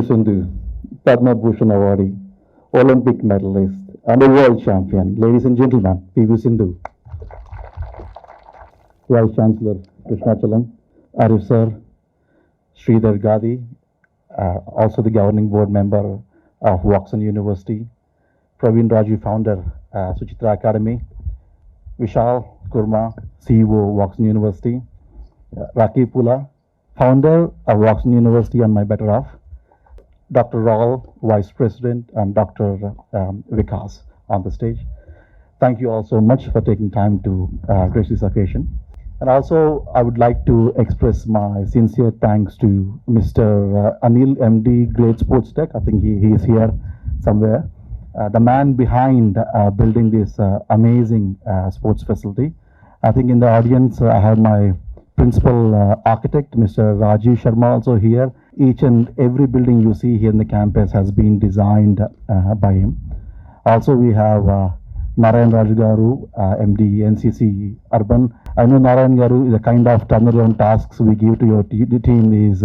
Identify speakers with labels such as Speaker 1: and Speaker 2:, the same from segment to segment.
Speaker 1: Sindhu, Padma Bhushan awardee, Olympic medalist, and a world champion. Ladies and gentlemen, P.V Sindhu, Vice Chancellor Krishnachalam, Arif Sir, Sridhar Gadi, also the governing board member of Woxsen University, Praveen Raju, founder, Suchitra Academy, Vishal Kurma, CEO, Woxsen University, Rakhi Pula, founder of Woxsen University and my better half, Dr. Raul, Vice President, and Dr. Vikas on the stage. Thank you all so much for taking time to grace this occasion. And also, I would like to express my sincere thanks to Mr. Anil, MD, Great Sports Tech. I think he is here somewhere. The man behind building this amazing sports facility. I think in the audience, I have my principal architect, Mr. Rajiv Sharma, also here. Each and every building you see here in the campus has been designed by him. Also, we have Narayan Raju Garu, MD, NCC Urban. I know Narayan Garu, the kind of turnaround tasks we give to your team is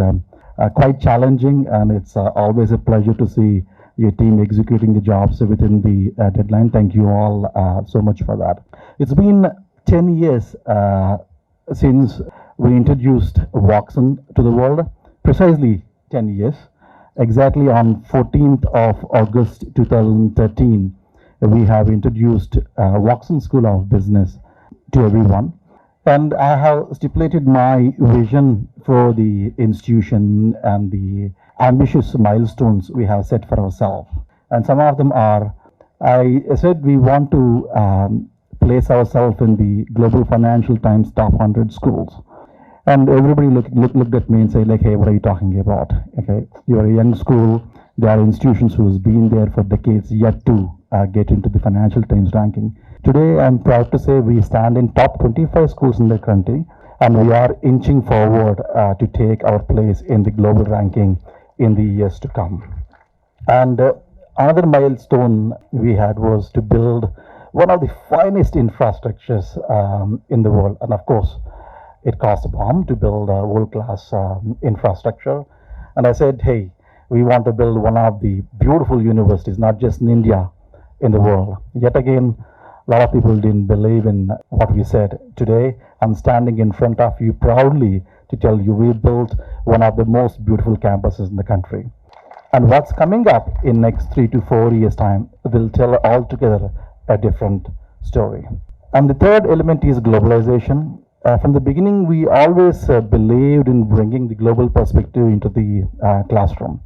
Speaker 1: quite challenging, and it's always a pleasure to see your team executing the jobs within the deadline. Thank you all so much for that. It's been 10 years since we introduced Woxsen to the world, precisely 10 years. Exactly on 14th of August 2013, we have introduced Woxsen School of Business to everyone. And I have stipulated my vision for the institution and the ambitious milestones we have set for ourselves. And some of them are, I said we want to place ourselves in the Global Financial Times top 100 schools. And everybody looked at me and said, like, hey, what are you talking about? Okay, you're a young school. There are institutions who's been there for decades yet to get into the Financial Times ranking. Today, I'm proud to say we stand in top 25 schools in the country, and we are inching forward to take our place in the global ranking in the years to come. And another milestone we had was to build one of the finest infrastructures in the world. And of course, it cost a bomb to build a world-class infrastructure. And I said, hey, we want to build one of the beautiful universities, not just in India, in the world. Yet again, a lot of people didn't believe in what we said. Today, I'm standing in front of you proudly to tell you we built one of the most beautiful campuses in the country. And what's coming up in next 3 to 4 years' time will tell altogether a different story. And the third element is globalization. From the beginning, we always believed in bringing the global perspective into the classroom.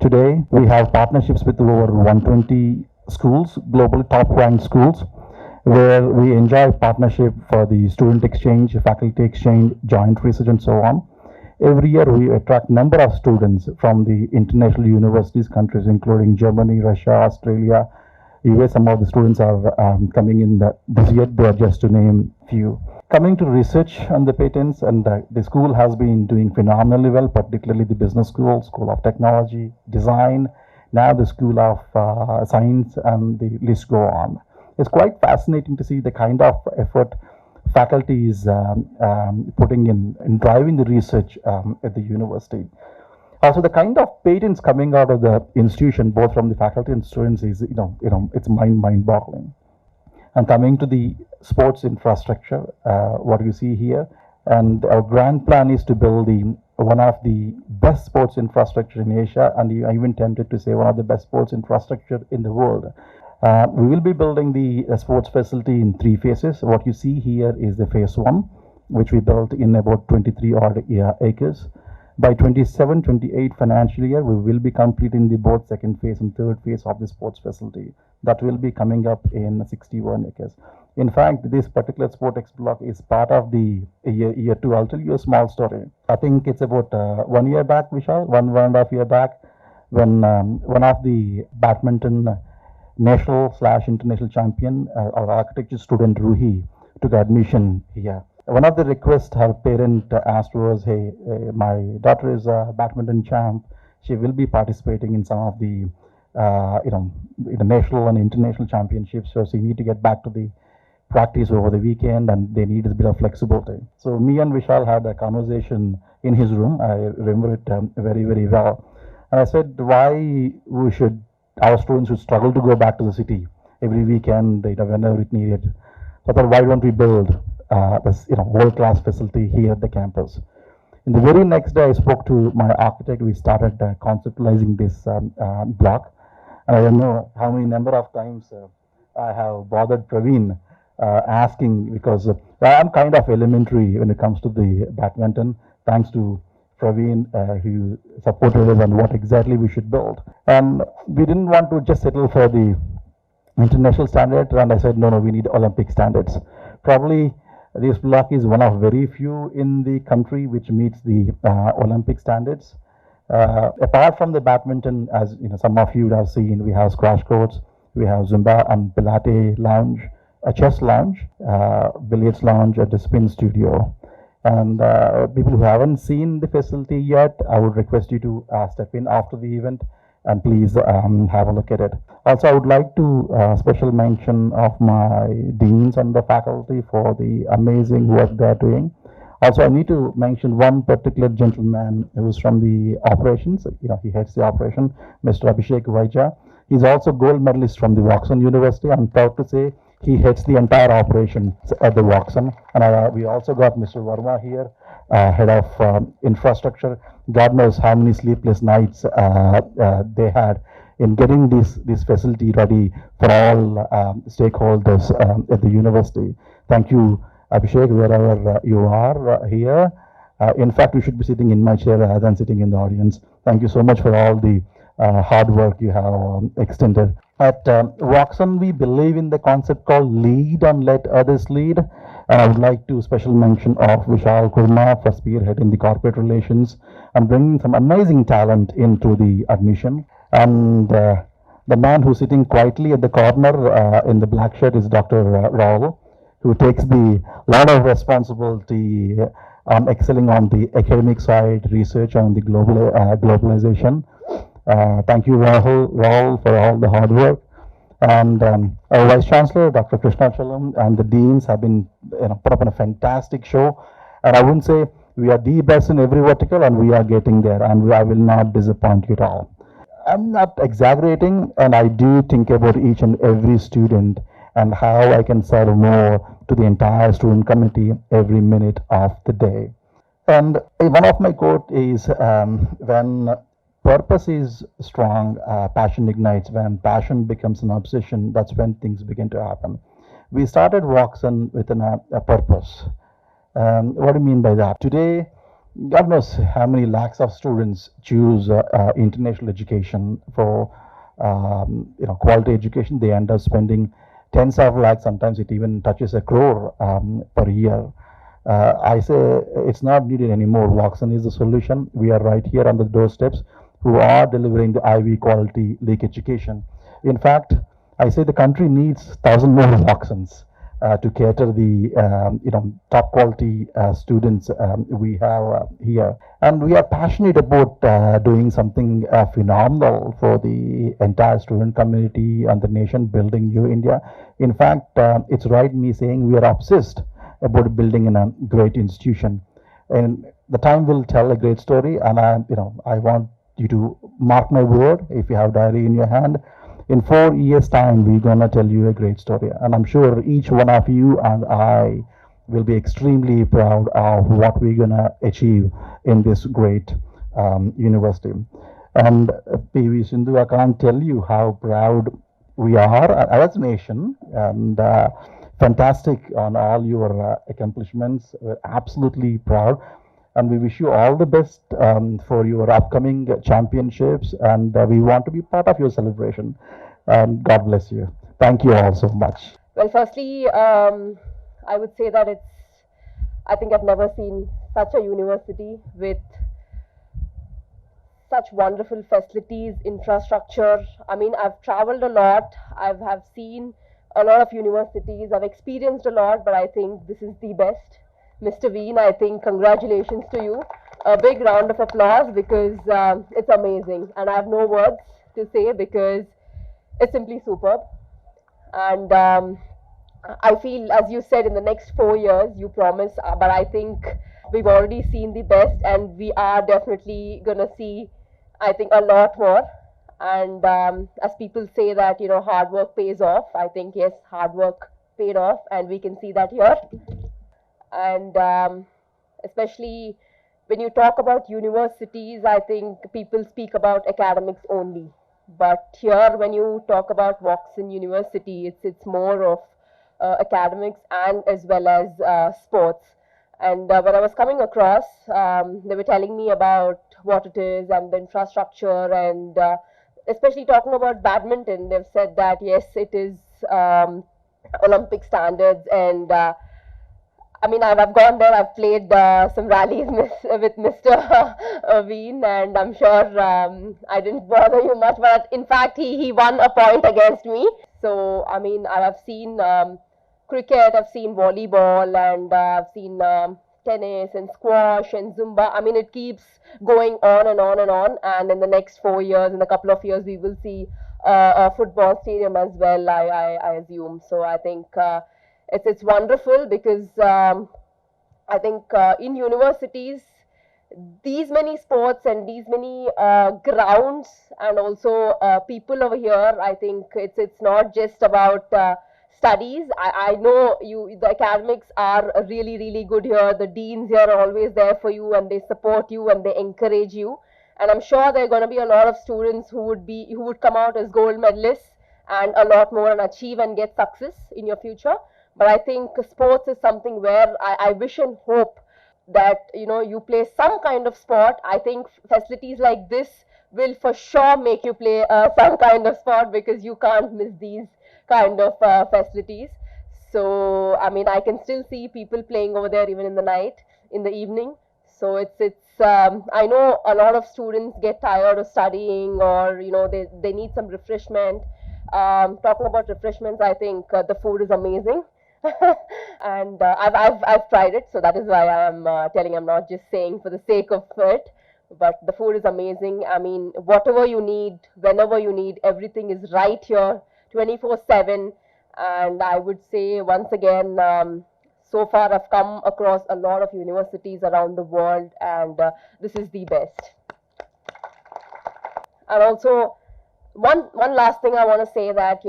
Speaker 1: Today, we have partnerships with over 120 schools, globally top-ranked schools, where we enjoy partnership for the student exchange, faculty exchange, joint research, and so on. Every year, we attract number of students from the international universities, countries including Germany, Russia, Australia, US. Some of the students are coming in this year, they are just to name few. Coming to research on the patents, and the school has been doing phenomenally well, particularly the business school, School of Technology, Design, now the School of Science, and the list go on. It's quite fascinating to see the kind of effort faculty is putting in driving the research at the university. Also, the kind of patents coming out of the institution, both from the faculty and students, is it's mind-boggling. And coming to the sports infrastructure, what you see here, and our grand plan is to build one of the best sports infrastructure in Asia, and I even tempted to say one of the best sports infrastructure in the world. We will be building the sports facility in 3 phases. What you see here is the phase 1, which we built in about 23 odd acres. By 27-28 financial year, we will be completing the both second phase and third phase of the sports facility. That will be coming up in 61 acres. In fact, this particular SportX block is part of the year 2. I'll tell you a small story. I think it's about 1 year back, Vishal, one and a half year back, when one of the badminton national/international champion, our architecture student Ruhi, took admission here. One of the requests her parent asked was, hey, my daughter is a badminton champ. She will be participating in some of the national and international championships, so she need to get back to the practice over the weekend, and they need a bit of flexibility. So me and Vishal had a conversation in his room. I remember it very, very well. And I said, why our students should struggle to go back to the city every weekend, whenever it needed. So I thought, why don't we build this, world-class facility here at the campus? In the very next day, I spoke to my architect. We started conceptualizing this block. And I don't know how many number of times I have bothered Praveen asking, because I'm kind of elementary when it comes to the badminton, thanks to Praveen, who supported us on what exactly we should build. And we didn't want to just settle for the international standard, and I said, no, we need Olympic standards. Probably this block is one of very few in the country which meets the Olympic standards. Apart from the badminton, as some of you have seen, we have squash courts, we have Zumba and Pilates lounge, a chess lounge, billiards lounge, a spin studio. And people who haven't seen the facility yet, I would request you to step in after the event and please have a look at it. Also, I would like to special mention of my deans and the faculty for the amazing work they're doing. Also, I need to mention one particular gentleman who is from the operations. He heads the operation, Mr. Abhishek Vaija. He's also gold medalist from the Woxsen University. I'm proud to say he heads the entire operation at the Woxsen. And we also got Mr. Verma here, head of infrastructure. God knows how many sleepless nights they had in getting this facility ready for all stakeholders at the university. Thank you, Abhishek, wherever you are here. In fact, you should be sitting in my chair rather than sitting in the audience. Thank you so much for all the hard work you have extended. At Woxsen, we believe in the concept called lead and let others lead. And I would like to special mention of Vishal Kurma for spearheading the corporate relations and bringing some amazing talent into the admission. And the man who's sitting quietly at the corner in the black shirt is Dr. Raul, who takes the lot of responsibility on excelling on the academic side, research on the globalization. Thank you, Rahul, for all the hard work. And our Vice Chancellor, Dr. Krishnachalam, and the deans have been put up on a fantastic show. And I wouldn't say we are the best in every vertical, and we are getting there, and I will not disappoint you at all. I'm not exaggerating, and I do think about each and every student and how I can serve more to the entire student community every minute of the day. And one of my quote is, when purpose is strong, passion ignites. When passion becomes an obsession, that's when things begin to happen. We started Woxsen with a purpose. What do you mean by that? Today, God knows how many lakhs of students choose international education for quality education. They end up spending tens of lakhs, sometimes it even touches 1 crore per year. I say it's not needed anymore. Woxsen is the solution. We are right here on the doorsteps who are delivering the IV quality leak education. In fact, I say the country needs 1,000 more Woxens to cater the top quality students we have here. And we are passionate about doing something phenomenal for the entire student community and the nation, building New India. In fact, it's right me saying we are obsessed about building in a great institution. And the time will tell a great story, and I want you to mark my word, if you have diary in your hand, in 4 years time we're gonna tell you a great story, and I'm sure each one of you and I will be extremely proud of what we're gonna achieve in this great university. And P.V Sindhu, I can't tell you how proud we are as a nation, and fantastic on all your accomplishments. We're absolutely proud. And we wish you all the best for your upcoming championships, and we want to be part of your celebration. God bless you. Thank you all so much.
Speaker 2: Well, firstly, I would say that I think I've never seen such a university with such wonderful facilities, infrastructure. I mean, I've traveled a lot. I've seen a lot of universities. I've experienced a lot, but I think this is the best. Mr. Veen, I think congratulations to you. A big round of applause, because it's amazing. And I have no words to say because it's simply superb. And I feel, as you said, in the next 4 years, you promise, but I think we've already seen the best, and we are definitely going to see I think a lot more. And as people say that, hard work pays off, I think, yes, hard work paid off, and we can see that here. And especially when you talk about universities, I think people speak about academics only. But here, when you talk about Woxsen University, it's more of academics and as well as sports. And when I was coming across, they were telling me about what it is and the infrastructure, and especially talking about badminton, they've said that yes, it is Olympic standards, and I mean, I've gone there, I've played some rallies with Mr. Veen, and I'm sure I didn't bother you much, but in fact, he won a point against me. So, I mean, I've seen cricket, I've seen volleyball, and I've seen tennis and squash and Zumba. I mean, it keeps going on and on and on, and in the next 4 years, in a couple of years, we will see a football stadium as well, I assume. So, I think it's wonderful because I think in universities, these many sports and these many grounds, and also people over here, I think it's not just about studies. I know the academics are really, really good here. The deans here are always there for you, and they support you and they encourage you. And I'm sure there are going to be a lot of students who would come out as gold medalists and a lot more and achieve and get success in your future. But I think sports is something where I wish and hope that you play some kind of sport. I think facilities like this will for sure make you play some kind of sport, because you can't miss these kind of facilities. So I mean, I can still see people playing over there even in the night, in the evening. So it's I know a lot of students get tired of studying, or they need some refreshment. Talking about refreshments, I think the food is amazing. And I've tried it, so that is why I'm telling. I'm not just saying for the sake of it, but the food is amazing. I mean, whatever you need, whenever you need, everything is right here, 24/7. And I would say once again, so far I've come across a lot of universities around the world, and this is the best. And also, one last thing I want to say, that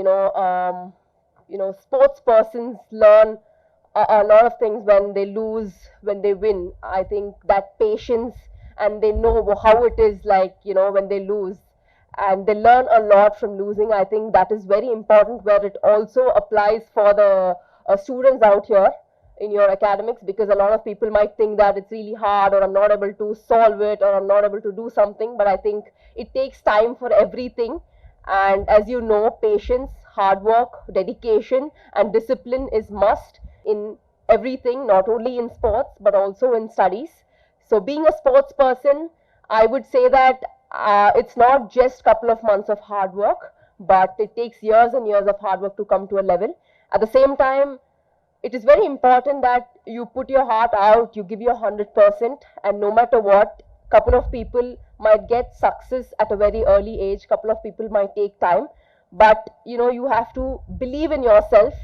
Speaker 2: sports persons learn a lot of things when they lose, when they win. I think that patience, and they know how it is like, when they lose, and they learn a lot from losing. I think that is very important, where it also applies for the students out here in your academics, because a lot of people might think that it's really hard, or I'm not able to solve it, or I'm not able to do something. But I think it takes time for everything. And as you know, patience, hard work, dedication, and discipline is must in everything, not only in sports, but also in studies. So being a sports person, I would say that it's not just a couple of months of hard work, but it takes years and years of hard work to come to a level. At the same time, it is very important that you put your heart out, you give your 100%, and no matter what, couple of people might get success at a very early age, couple of people might take time, but you have to believe in yourself,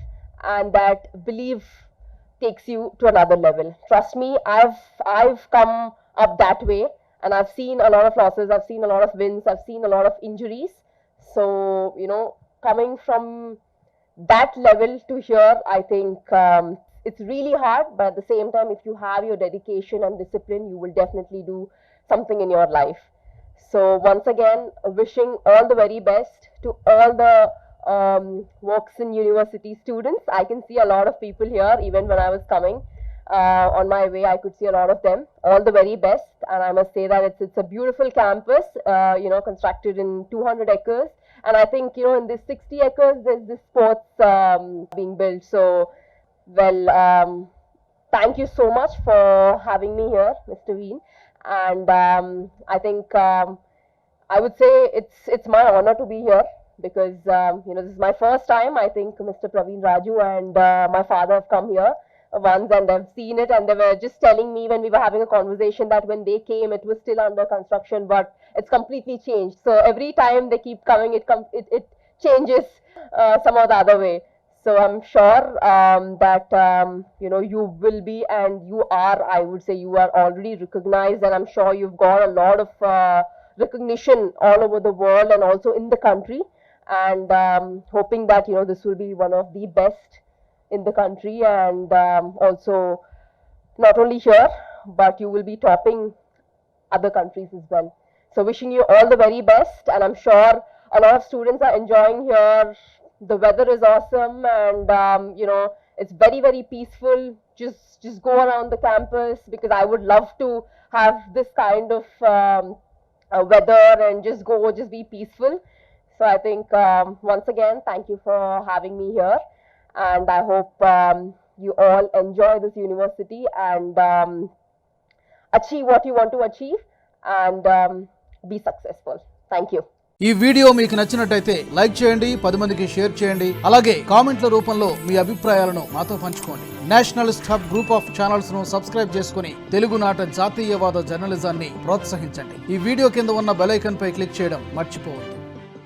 Speaker 2: and that belief takes you to another level. Trust me, I've come up that way, and I've seen a lot of losses, I've seen a lot of wins, I've seen a lot of injuries. So coming from that level to here, I think it's really hard, but at the same time, if you have your dedication and discipline, you will definitely do something in your life. So once again, wishing all the very best to all the Woxsen University students. I can see a lot of people here. Even when I was coming on my way, I could see a lot of them. All the very best. And I must say that it's a beautiful campus, constructed in 200 acres. And I think, in this 60 acres, there's this sports being built. So, well, thank you so much for having me here, Mr. Veen. And I think I would say it's my honor to be here, because this is my first time. I think Mr. Praveen Raju and my father have come here once, and they've seen it, and they were just telling me when we were having a conversation that when they came, it was still under construction, but it's completely changed. So every time they keep coming, it changes somehow the other way. So I'm sure that you will be, and you are, I would say you are already recognized, and I'm sure you've got a lot of recognition all over the world and also in the country, and hoping that this will be one of the best in the country, and also not only here but you will be topping other countries as well. So wishing you all the very best, and I'm sure a lot of students are enjoying here. The weather is awesome, and it's very, very peaceful. Just go around the campus, because I would love to have this kind of weather and just be peaceful. So I think once again, thank you for having me here, and I hope you all enjoy this university and achieve what you want to achieve, and be successful. Thank you.
Speaker 3: ఈ video మీకు నచ్చినట్టయితే like చేయండి, 10 మందికి share చేయండి. అలాగే కామెంట్ల రూపంలో మీ అభిప్రాయాలను మాతో పంచుకోండి. Nationalist hub group of channels ను సబ్స్క్రైబ్ చేసుకుని తెలుగునాట జాతీయవాద జర్నలిజాన్ని ప్రోత్సహించండి. ఈ వీడియో కింద ఉన్న బెల్ ఐకాన్ పై క్లిక్ చేయడం మర్చిపోవద్దు.